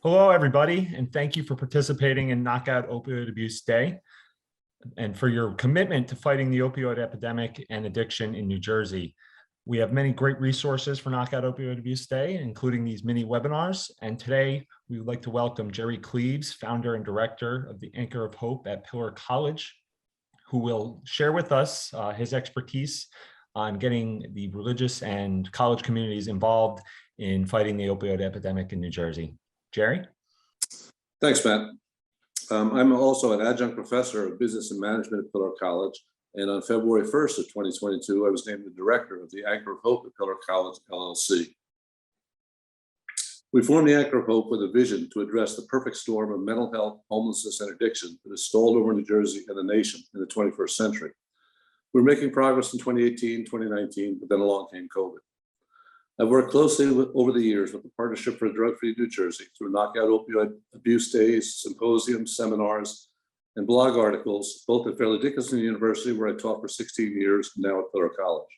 Hello, everybody, and thank you for participating in Knock Out Opioid Abuse Day and for your commitment to fighting the opioid epidemic and addiction in New Jersey. We have many great resources for Knock Out Opioid Abuse Day, including these mini webinars. And today we would like to welcome Gerry Cleaves, founder and director of the Anchor of Hope at Pillar College, who will share with us his expertise on getting the religious and college communities involved in fighting the opioid epidemic in New Jersey. Gerry? Thanks, Matt. I'm also an adjunct professor of business and management at Pillar College. And on February 1st of 2022, I was named the director of the Anchor of Hope at Pillar College, LLC. We formed the Anchor of Hope with a vision to address the perfect storm of mental health, homelessness, and addiction that has stalled over New Jersey and the nation in the 21st century. We were making progress in 2018, 2019, but then along came COVID. I've worked closely over the years with the Partnership for Drug-Free New Jersey through Knock Out Opioid Abuse Days, symposiums, seminars, and blog articles, both at Fairleigh Dickinson University, where I taught for 16 years, and now at Pillar College.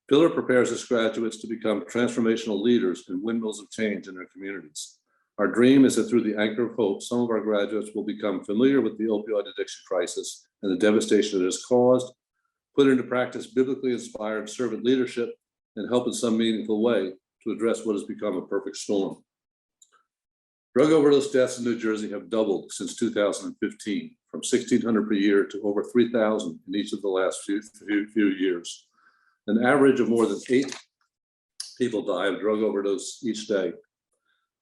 Pillar prepares its graduates to become transformational leaders and windmills of change in their communities. Our dream is that through the Anchor of Hope, some of our graduates will become familiar with the opioid addiction crisis and the devastation it has caused, put into practice biblically inspired servant leadership, and help in some meaningful way to address what has become a perfect storm. Drug overdose deaths in New Jersey have doubled since 2015, from 1,600 per year to over 3,000 in each of the last few years. An average of more than 8 people die of drug overdose each day.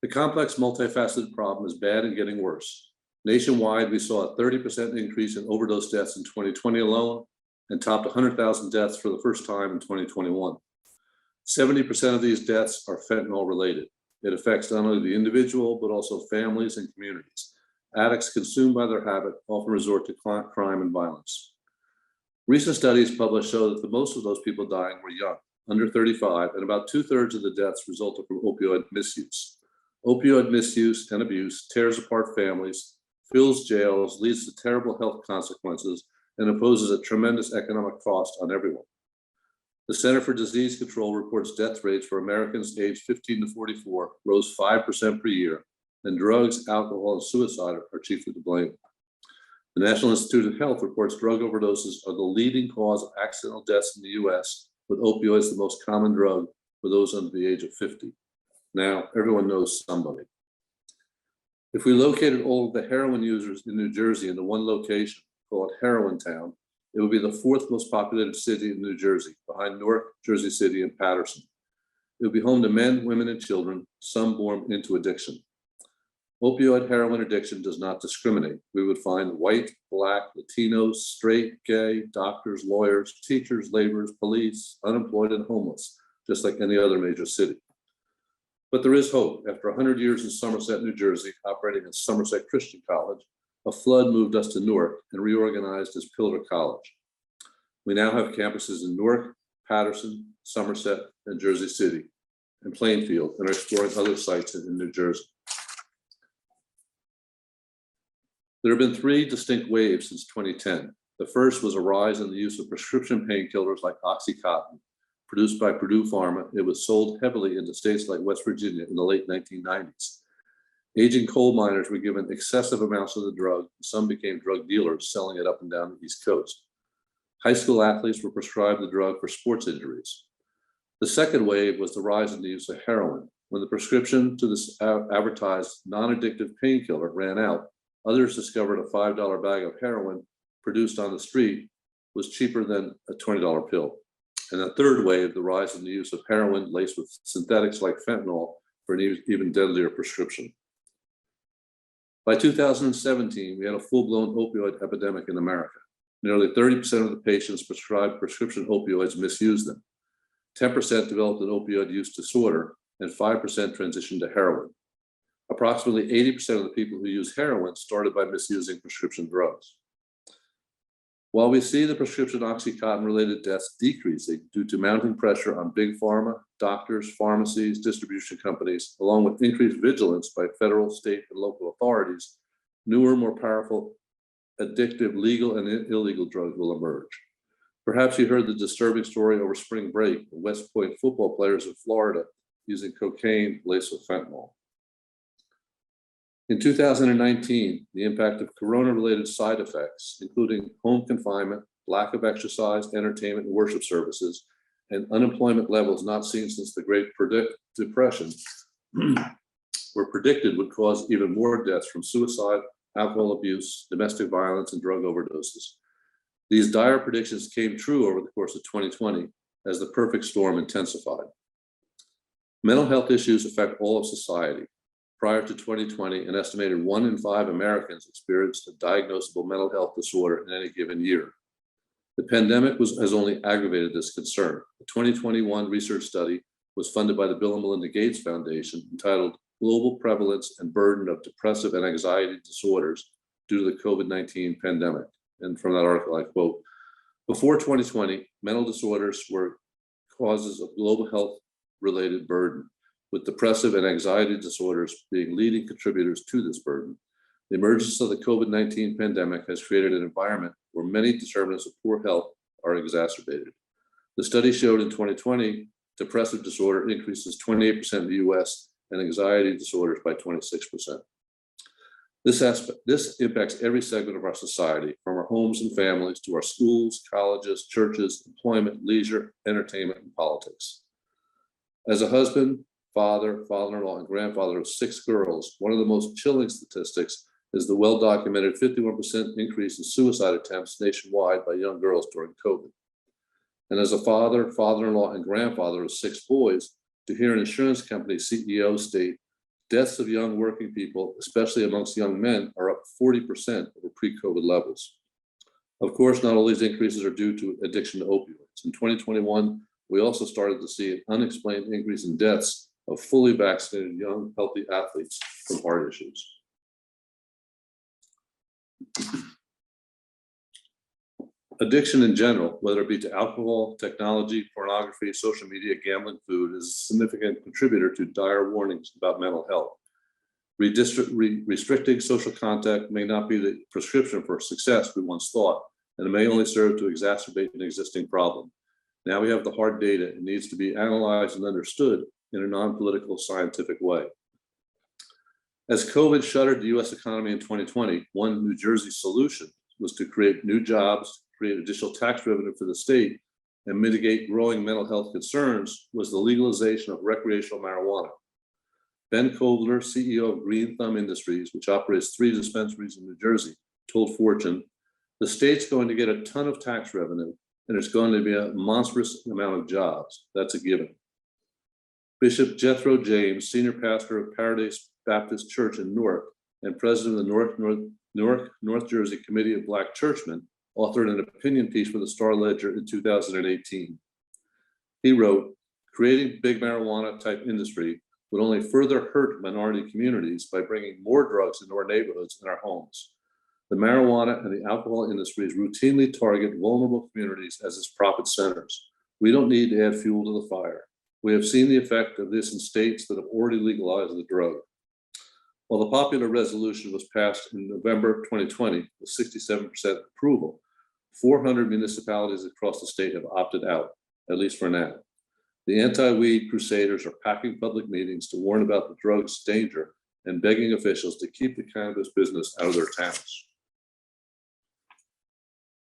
The complex, multifaceted problem is bad and getting worse. Nationwide, we saw a 30% increase in overdose deaths in 2020 alone and topped 100,000 deaths for the first time in 2021. 70% of these deaths are fentanyl related. It affects not only the individual, but also families and communities. Addicts consumed by their habit often resort to crime and violence. Recent studies published show that the most of those people dying were young, under 35, and about 2/3 of the deaths resulted from opioid misuse. Opioid misuse and abuse tears apart families, fills jails, leads to terrible health consequences, and imposes a tremendous economic cost on everyone. The Center for Disease Control reports death rates for Americans aged 15 to 44 rose 5% per year, and drugs, alcohol, and suicide are chiefly to blame. The National Institute of Health reports drug overdoses are the leading cause of accidental deaths in the US, with opioids the most common drug for those under the age of 50. Now, everyone knows somebody. If we located all of the heroin users in New Jersey into one location, called Heroin Town, it would be the 4th most populated city in New Jersey, behind Newark, Jersey City, and Paterson. It would be home to men, women, and children, some born into addiction. Opioid heroin addiction does not discriminate. We would find white, black, Latinos, straight, gay, doctors, lawyers, teachers, laborers, police, unemployed, and homeless, just like any other major city. But there is hope. After 100 years in Somerset, New Jersey, operating as Somerset Christian College, a flood moved us to Newark and reorganized as Pillar College. We now have campuses in Newark, Paterson, Somerset, and Jersey City, and Plainfield, and are exploring other sites in New Jersey. There have been 3 distinct waves since 2010. The first was a rise in the use of prescription painkillers like Oxycontin. Produced by Purdue Pharma, it was sold heavily into states like West Virginia in the late 1990s. Aging coal miners were given excessive amounts of the drug, and some became drug dealers selling it up and down the East Coast. High school athletes were prescribed the drug for sports injuries. The second wave was the rise in the use of heroin. When the prescription to this advertised non-addictive painkiller ran out, others discovered a $5 bag of heroin produced on the street was cheaper than a $20 pill. And the third wave, the rise in the use of heroin laced with synthetics like fentanyl for an even deadlier prescription. By 2017, we had a full-blown opioid epidemic in America. Nearly 30% of the patients prescribed prescription opioids misused them. 10% developed an opioid use disorder, and 5% transitioned to heroin. Approximately 80% of the people who use heroin started by misusing prescription drugs. While we see the prescription Oxycontin-related deaths decreasing due to mounting pressure on big pharma, doctors, pharmacies, distribution companies, along with increased vigilance by federal, state, and local authorities, newer, more powerful, addictive, legal, and illegal drugs will emerge. Perhaps you heard the disturbing story over spring break of West Point football players in Florida using cocaine laced with fentanyl. In 2019, the impact of corona-related side effects, including home confinement, lack of exercise, entertainment, and worship services, and unemployment levels not seen since the Great Depression, were predicted would cause even more deaths from suicide, alcohol abuse, domestic violence, and drug overdoses. These dire predictions came true over the course of 2020 as the perfect storm intensified. Mental health issues affect all of society. Prior to 2020, an estimated 1 in 5 Americans experienced a diagnosable mental health disorder in any given year. The pandemic has only aggravated this concern. The 2021 research study was funded by the Bill and Melinda Gates Foundation, entitled Global Prevalence and Burden of Depressive and Anxiety Disorders Due to the COVID-19 Pandemic. And from that article, I quote, "Before 2020, mental disorders were causes of global health-related burden, with depressive and anxiety disorders being leading contributors to this burden. The emergence of the COVID-19 pandemic has created an environment where many determinants of poor health are exacerbated. The study showed in 2020, depressive disorder increases 28% in the US and anxiety disorders by 26%. This impacts every segment of our society, from our homes and families to our schools, colleges, churches, employment, leisure, entertainment, and politics. As a husband, father, father-in-law, and grandfather of 6 girls, one of the most chilling statistics is the well-documented 51% increase in suicide attempts nationwide by young girls during COVID. And as a father, father-in-law, and grandfather of 6 boys, to hear an insurance company CEO state, deaths of young working people, especially amongst young men, are up 40% over pre-COVID levels. Of course, not all these increases are due to addiction to opioids. In 2021, we also started to see an unexplained increase in deaths of fully vaccinated young, healthy athletes from heart issues. Addiction in general, whether it be to alcohol, technology, pornography, social media, gambling, food, is a significant contributor to dire warnings about mental health. Restricting social contact may not be the prescription for success we once thought, and it may only serve to exacerbate an existing problem. Now we have the hard data. It needs to be analyzed and understood in a non-political, scientific way. As COVID shuttered the US economy in 2020, one New Jersey solution was to create new jobs, create additional tax revenue for the state, and mitigate growing mental health concerns was the legalization of recreational marijuana. Ben Kovler, CEO of Green Thumb Industries, which operates 3 dispensaries in New Jersey, told Fortune, "The state's going to get a ton of tax revenue, and it's going to be a monstrous amount of jobs. That's a given." Bishop Jethro James, senior pastor of Paradise Baptist Church in Newark and president of the North Jersey Committee of Black Churchmen, authored an opinion piece for the Star Ledger in 2018. He wrote, "Creating big marijuana type industry would only further hurt minority communities by bringing more drugs into our neighborhoods and our homes. The marijuana and the alcohol industries routinely target vulnerable communities as its profit centers. We don't need to add fuel to the fire. We have seen the effect of this in states that have already legalized the drug." While the popular resolution was passed in November 2020 with 67% approval, 400 municipalities across the state have opted out, at least for now. The anti-weed crusaders are packing public meetings to warn about the drug's danger and begging officials to keep the cannabis business out of their towns.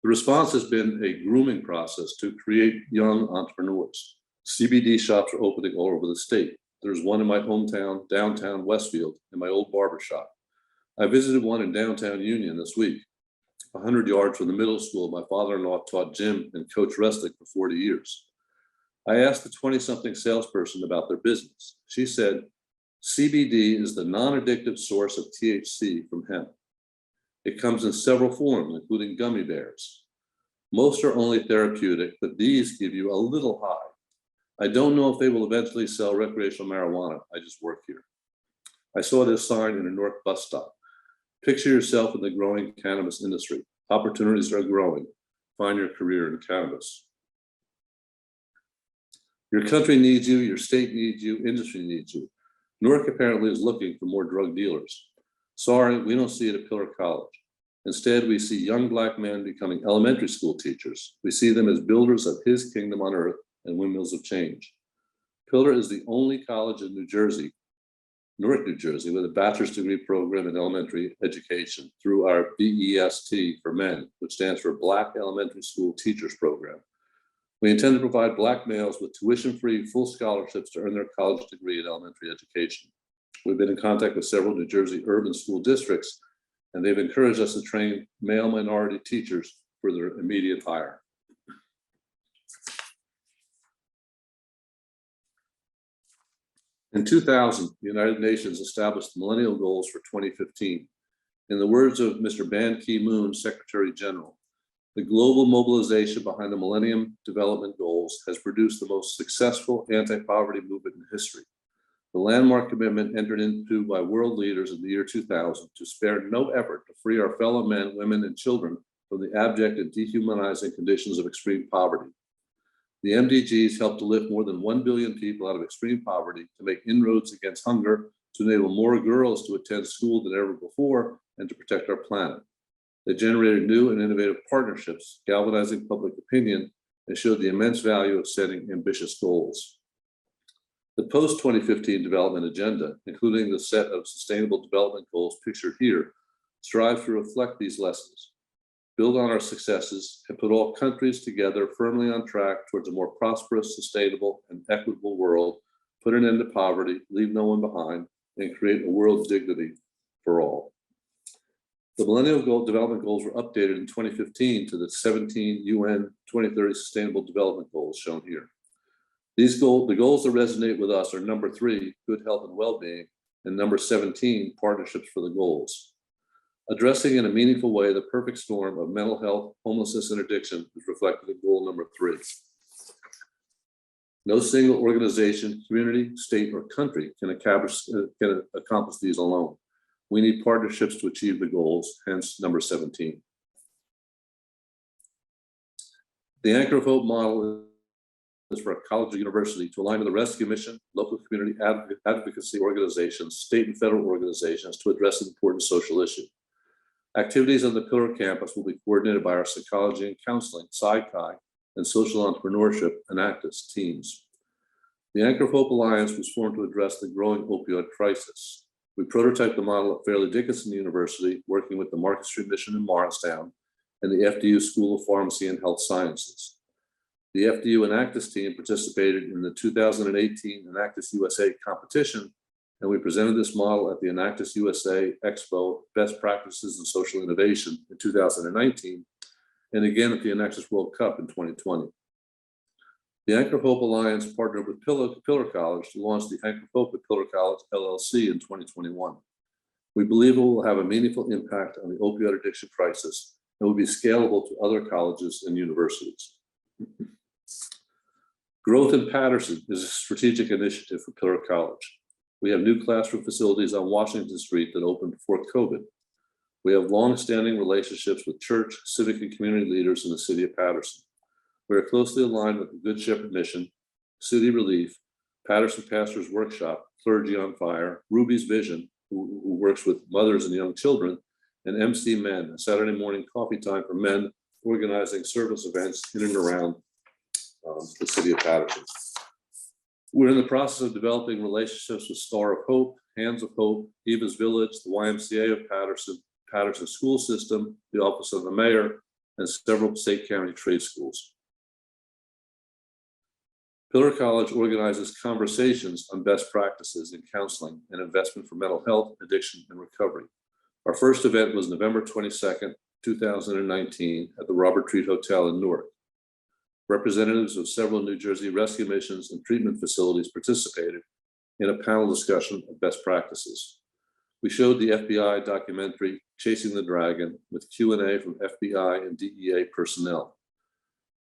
The response has been a grooming process to create young entrepreneurs. CBD shops are opening all over the state. There's one in my hometown, downtown Westfield, in my old barber shop. I visited one in downtown Union this week, 100 yards from the middle school my father-in-law taught gym and coached wrestling for 40 years. I asked the 20-something salesperson about their business. She said, "CBD is the non-addictive source of THC from hemp. It comes in several forms, including gummy bears. Most are only therapeutic, but these give you a little high. I don't know if they will eventually sell recreational marijuana. I just work here." I saw this sign in a Newark bus stop. Picture yourself in the growing cannabis industry. Opportunities are growing. Find your career in cannabis. Your country needs you, your state needs you, industry needs you. Newark apparently is looking for more drug dealers. Sorry, we don't see it at Pillar College. Instead, we see young Black men becoming elementary school teachers. We see them as builders of His kingdom on earth and windmills of change. Pillar is the only college in New Jersey Newark, New Jersey, with a bachelor's degree program in elementary education through our BEST for men, which stands for Black Elementary School Teachers Program. We intend to provide Black males with tuition-free full scholarships to earn their college degree in elementary education. We've been in contact with several New Jersey urban school districts, and they've encouraged us to train male minority teachers for their immediate hire. In 2000, the United Nations established the Millennial Goals for 2015. In the words of Mr. Ban Ki-moon, Secretary General, the global mobilization behind the Millennium Development Goals has produced the most successful anti-poverty movement in history. The landmark commitment entered into by world leaders in the year 2000 to spare no effort to free our fellow men, women, and children from the abject and dehumanizing conditions of extreme poverty. The MDGs helped to lift more than 1 billion people out of extreme poverty, to make inroads against hunger, to enable more girls to attend school than ever before, and to protect our planet. They generated new and innovative partnerships, galvanizing public opinion, and showed the immense value of setting ambitious goals. The post-2015 development agenda, including the set of sustainable development goals pictured here, strives to reflect these lessons, build on our successes, and put all countries together firmly on track towards a more prosperous, sustainable, and equitable world, put an end to poverty, leave no one behind, and create a world of dignity for all. The Millennial Development Goals were updated in 2015 to the 17 UN 2030 Sustainable Development Goals shown here. The goals that resonate with us are number 3, good health and well-being, and number 17, partnerships for the goals. Addressing in a meaningful way the perfect storm of mental health, homelessness, and addiction is reflected in goal number 3. No single organization, community, state, or country can accomplish these alone. We need partnerships to achieve the goals, hence number 17. The Anchor of Hope model is for a college or university to align with the rescue mission, local community advocacy organizations, state and federal organizations to address an important social issue. Activities on the Pillar campus will be coordinated by our psychology and counseling, PsyChi, and social entrepreneurship, Enactus teams. The Anchor of Hope Alliance was formed to address the growing opioid crisis. We prototyped the model at Fairleigh Dickinson University, working with the Market Street Mission in Morristown and the FDU School of Pharmacy and Health Sciences. The FDU Enactus team participated in the 2018 Enactus USA competition, and we presented this model at the Enactus USA Expo Best Practices in Social Innovation in 2019, and again at the Enactus World Cup in 2020. The Anchor of Hope Alliance partnered with Pillar College to launch the Anchor of Hope at Pillar College LLC in 2021. We believe it will have a meaningful impact on the opioid addiction crisis and will be scalable to other colleges and universities. Growth in Paterson is a strategic initiative for Pillar College. We have new classroom facilities on Washington Street that opened before COVID. We have long-standing relationships with church, civic, and community leaders in the city of Paterson. We are closely aligned with the Good Shepherd Mission, City Relief, Paterson Pastors Workshop, Clergy on Fire, Ruby's Vision, who works with mothers and young children, and MC Men, a Saturday morning coffee time for men organizing service events in and around the city of Paterson. We're in the process of developing relationships with Star of Hope, Hands of Hope, Eva's Village, the YMCA of Paterson, Paterson School System, the Office of the Mayor, and several state county trade schools. Pillar College organizes conversations on best practices in counseling and investment for mental health, addiction, and recovery. Our first event was November 22nd, 2019 at the Robert Treat Hotel in Newark. Representatives of several New Jersey rescue missions and treatment facilities participated in a panel discussion of best practices. We showed the FBI documentary, Chasing the Dragon, with Q&A from FBI and DEA personnel.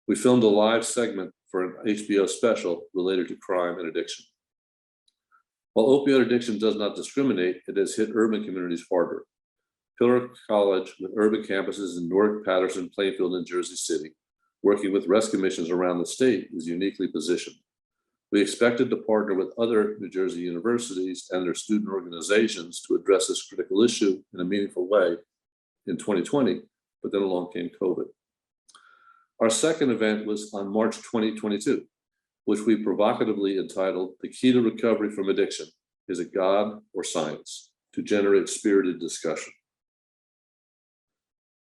We filmed a live segment for an HBO special related to crime and addiction. While opioid addiction does not discriminate, it has hit urban communities harder. Pillar College, with urban campuses in Newark, Paterson, Plainfield, and Jersey City, working with rescue missions around the state, is uniquely positioned. We expected to partner with other New Jersey universities and their student organizations to address this critical issue in a meaningful way in 2020, but then along came COVID. Our second event was on March 2022, which we provocatively entitled The Key to Recovery from Addiction, Is it God or science? To generate spirited discussion.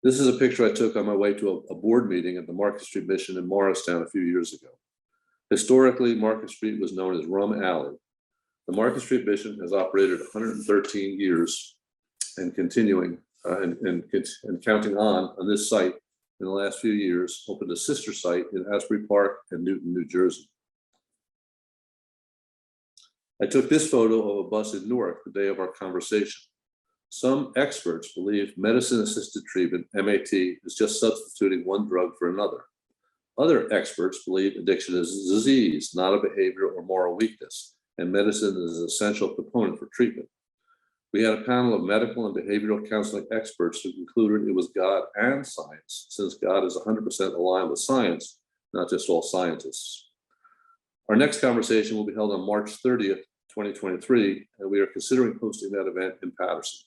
This is a picture I took on my way to a board meeting at the Market Street Mission in Morristown a few years ago. Historically, Market Street was known as Rum Alley. The Market Street Mission has operated 113 years and continuing and counting on this site in the last few years, opened a sister site in Asbury Park and Newton, New Jersey. I took this photo of a bus in Newark the day of our conversation. Some experts believe medicine-assisted treatment, MAT, is just substituting one drug for another. Other experts believe addiction is a disease, not a behavior or moral weakness, and medicine is an essential component for treatment. We had a panel of medical and behavioral counseling experts who concluded it was God and science, since God is 100% aligned with science, not just all scientists. Our next conversation will be held on March 30th, 2023, and we are considering hosting that event in Paterson.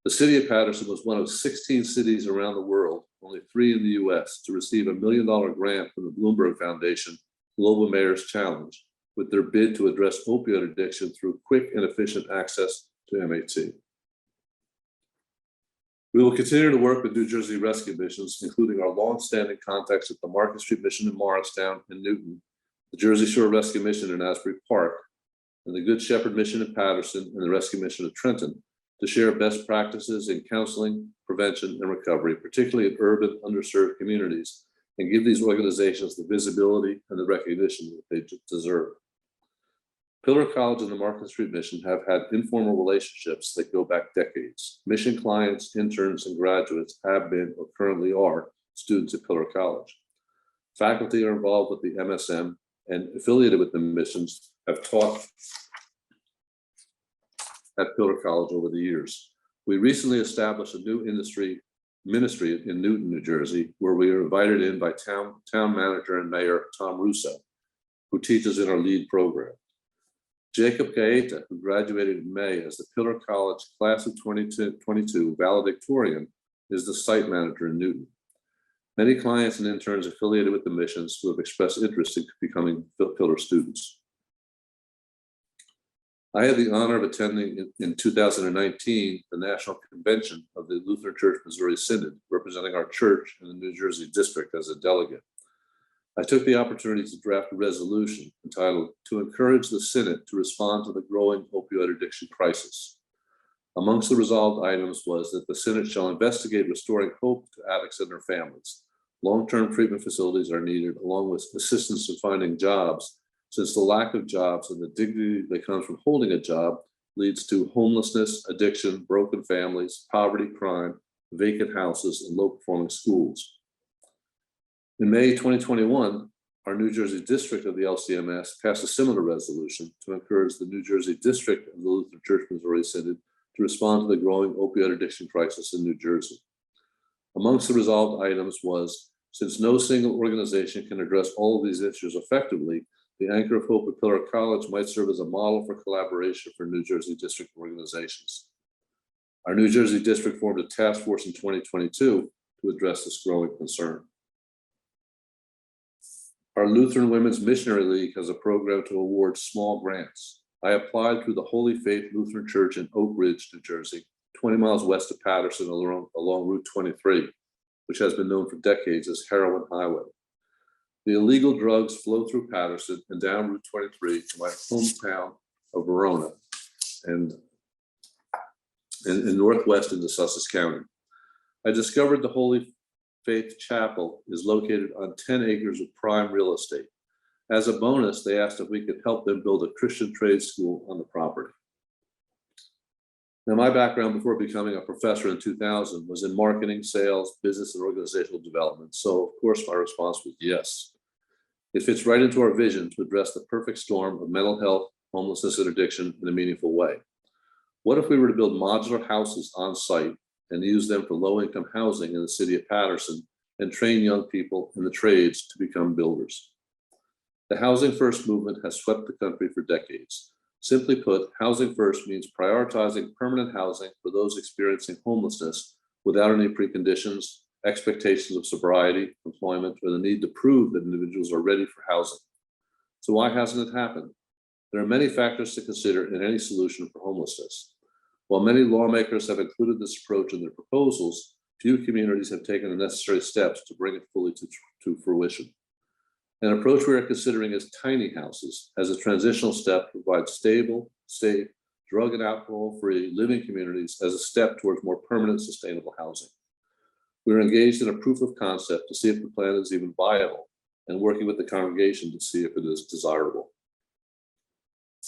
The city of Paterson was one of 16 cities around the world, only 3 in the US, to receive $1 million grant from the Bloomberg Foundation Global Mayor's Challenge with their bid to address opioid addiction through quick and efficient access to MAT. We will continue to work with New Jersey rescue missions, including our longstanding contacts at the Market Street Mission in Morristown and Newton, the Jersey Shore Rescue Mission in Asbury Park, and the Good Shepherd Mission in Paterson and the Rescue Mission of Trenton, to share best practices in counseling, prevention, and recovery, particularly in urban, underserved communities, and give these organizations the visibility and the recognition that they deserve. Pillar College and the Market Street Mission have had informal relationships that go back decades. Mission clients, interns, and graduates have been or currently are students at Pillar College. Faculty are involved with the MSM and affiliated with the missions have taught at Pillar College over the years. We recently established a new ministry in Newton, New Jersey, where we were invited in by town manager and mayor Tom Russo, who teaches in our lead program. Jacob Gaeta, who graduated in May as the Pillar College Class of 2022 valedictorian, is the site manager in Newton. Many clients and interns affiliated with the missions who have expressed interest in becoming Pillar students. I had the honor of attending in 2019 the National Convention of the Lutheran Church Missouri Synod, representing our church in the New Jersey district as a delegate. I took the opportunity to draft a resolution entitled "To Encourage the Synod to Respond to the Growing Opioid Addiction Crisis." Amongst the resolved items was that the Synod shall investigate restoring hope to addicts and their families. Long-term treatment facilities are needed, along with assistance in finding jobs, since the lack of jobs and the dignity that comes from holding a job leads to homelessness, addiction, broken families, poverty, crime, vacant houses, and low-performing schools. In May 2021, our New Jersey district of the LCMS passed a similar resolution to encourage the New Jersey district of the Lutheran Church Missouri Synod to respond to the growing opioid addiction crisis in New Jersey. Amongst the resolved items was, since no single organization can address all of these issues effectively, the Anchor of Hope at Pillar College might serve as a model for collaboration for New Jersey district organizations. Our New Jersey district formed a task force in 2022 to address this growing concern. Our Lutheran Women's Missionary League has a program to award small grants. I applied through the Holy Faith Lutheran Church in Oak Ridge, New Jersey, 20 miles west of Paterson along Route 23, which has been known for decades as Heroin Highway. The illegal drugs flow through Paterson and down Route 23 to my hometown of Verona and in northwest into Sussex County. I discovered the Holy Faith Chapel is located on 10 acres of prime real estate. As a bonus, they asked if we could help them build a Christian trade school on the property. Now, my background before becoming a professor in 2000 was in marketing, sales, business, and organizational development. So, of course, my response was yes. It fits right into our vision to address the perfect storm of mental health, homelessness, and addiction in a meaningful way. What if we were to build modular houses on site and use them for low-income housing in the city of Paterson and train young people in the trades to become builders? The Housing First movement has swept the country for decades. Simply put, Housing First means prioritizing permanent housing for those experiencing homelessness without any preconditions, expectations of sobriety, employment, or the need to prove that individuals are ready for housing. So why hasn't it happened? There are many factors to consider in any solution for homelessness. While many lawmakers have included this approach in their proposals, few communities have taken the necessary steps to bring it fully to fruition. An approach we are considering is tiny houses as a transitional step to provide stable, safe, drug and alcohol-free living communities as a step towards more permanent, sustainable housing. We are engaged in a proof of concept to see if the plan is even viable and working with the congregation to see if it is desirable.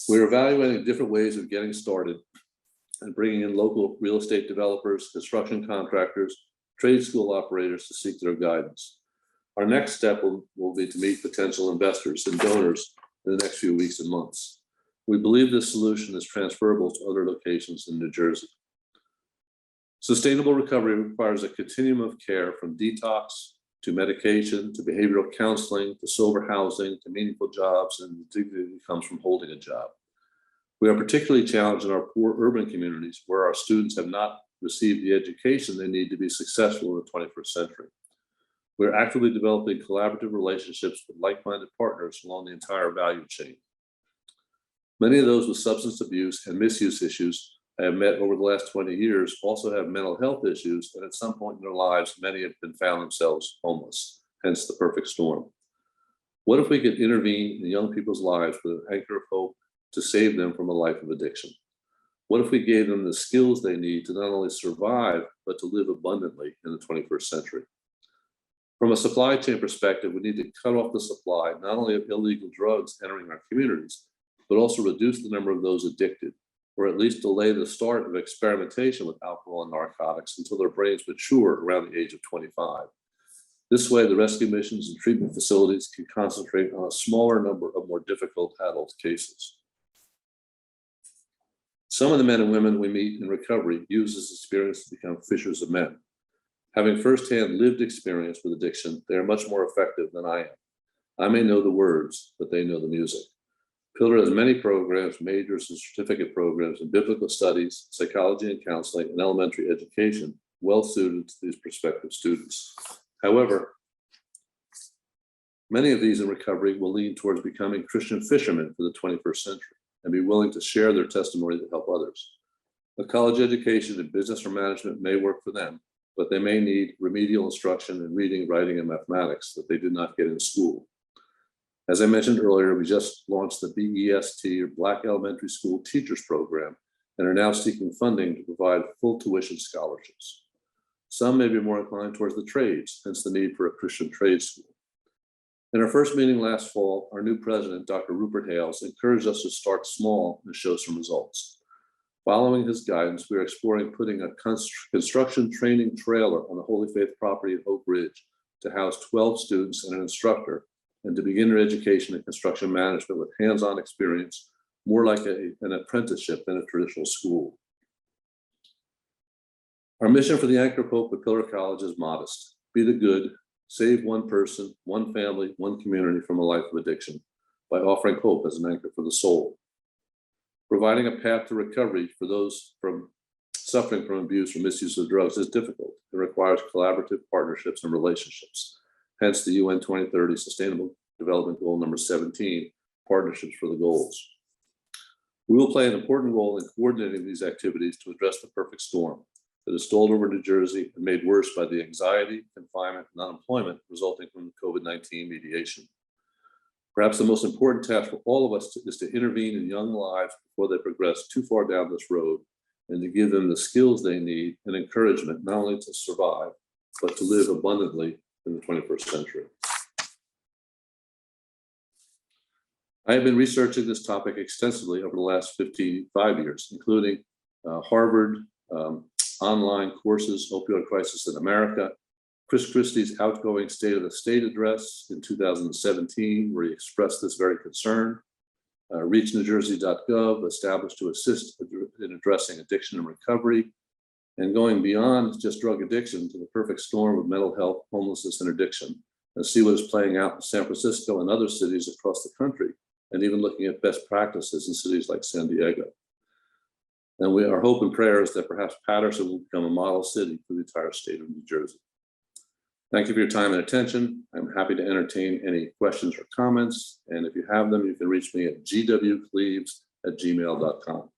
We are evaluating different ways of getting started and bringing in local real estate developers, construction contractors, trade school operators to seek their guidance. Our next step will be to meet potential investors and donors in the next few weeks and months. We believe this solution is transferable to other locations in New Jersey. Sustainable recovery requires a continuum of care from detox to medication to behavioral counseling to sober housing to meaningful jobs and the dignity that comes from holding a job. We are particularly challenged in our poor urban communities where our students have not received the education they need to be successful in the 21st century. We are actively developing collaborative relationships with like-minded partners along the entire value chain. Many of those with substance abuse and misuse issues I have met over the last 20 years also have mental health issues, and at some point in their lives, many have found themselves homeless, hence the perfect storm. What if we could intervene in young people's lives with an anchor of hope to save them from a life of addiction? What if we gave them the skills they need to not only survive, but to live abundantly in the 21st century? From a supply chain perspective, we need to cut off the supply, not only of illegal drugs entering our communities, but also reduce the number of those addicted, or at least delay the start of experimentation with alcohol and narcotics until their brains mature around the age of 25. This way, the rescue missions and treatment facilities can concentrate on a smaller number of more difficult adult cases. Some of the men and women we meet in recovery use this experience to become fishers of men. Having firsthand lived experience with addiction, they are much more effective than I am. I may know the words, but they know the music. Pillar has many programs, majors and certificate programs in biblical studies, psychology and counseling, and elementary education, well suited to these prospective students. However, many of these in recovery will lean towards becoming Christian fishermen for the 21st century and be willing to share their testimony to help others. A college education in business or management may work for them, but they may need remedial instruction in reading, writing, and mathematics that they did not get in school. As I mentioned earlier, we just launched the BEST, or Black Elementary School Teachers Program, and are now seeking funding to provide full tuition scholarships. Some may be more inclined towards the trades, hence the need for a Christian trade school. In our first meeting last fall, our new president, Dr. Rupert Hales, encouraged us to start small and show some results. Following his guidance, we are exploring putting a construction training trailer on the Holy Faith property at Oak Ridge to house 12 students and an instructor, and to begin their education in construction management with hands-on experience, more like an apprenticeship than a traditional school. Our mission for the Anchor of Hope at Pillar College is modest: be the good, save one person, one family, one community from a life of addiction by offering hope as an anchor for the soul. Providing a path to recovery for those suffering from abuse or misuse of drugs is difficult. It requires collaborative partnerships and relationships. Hence the UN 2030 Sustainable Development Goal number 17, Partnerships for the Goals. We will play an important role in coordinating these activities to address the perfect storm that has stalled over New Jersey and made worse by the anxiety, confinement, and unemployment resulting from COVID-19 mediation. Perhaps the most important task for all of us is to intervene in young lives before they progress too far down this road, and to give them the skills they need and encouragement not only to survive, but to live abundantly in the 21st century. I have been researching this topic extensively over the last 55 years, including Harvard online courses, Opioid Crisis in America, Chris Christie's outgoing State of the State address in 2017, where he expressed this very concern, reachnewjersey.gov, established to assist in addressing addiction and recovery, and going beyond just drug addiction to the perfect storm of mental health, homelessness, and addiction, and see what is playing out in San Francisco and other cities across the country, and even looking at best practices in cities like San Diego. And our hope and prayer is that perhaps Paterson will become a model city for the entire state of New Jersey. Thank you for your time and attention. I'm happy to entertain any questions or comments. And if you have them, you can reach me at gwcleaves@gmail.com.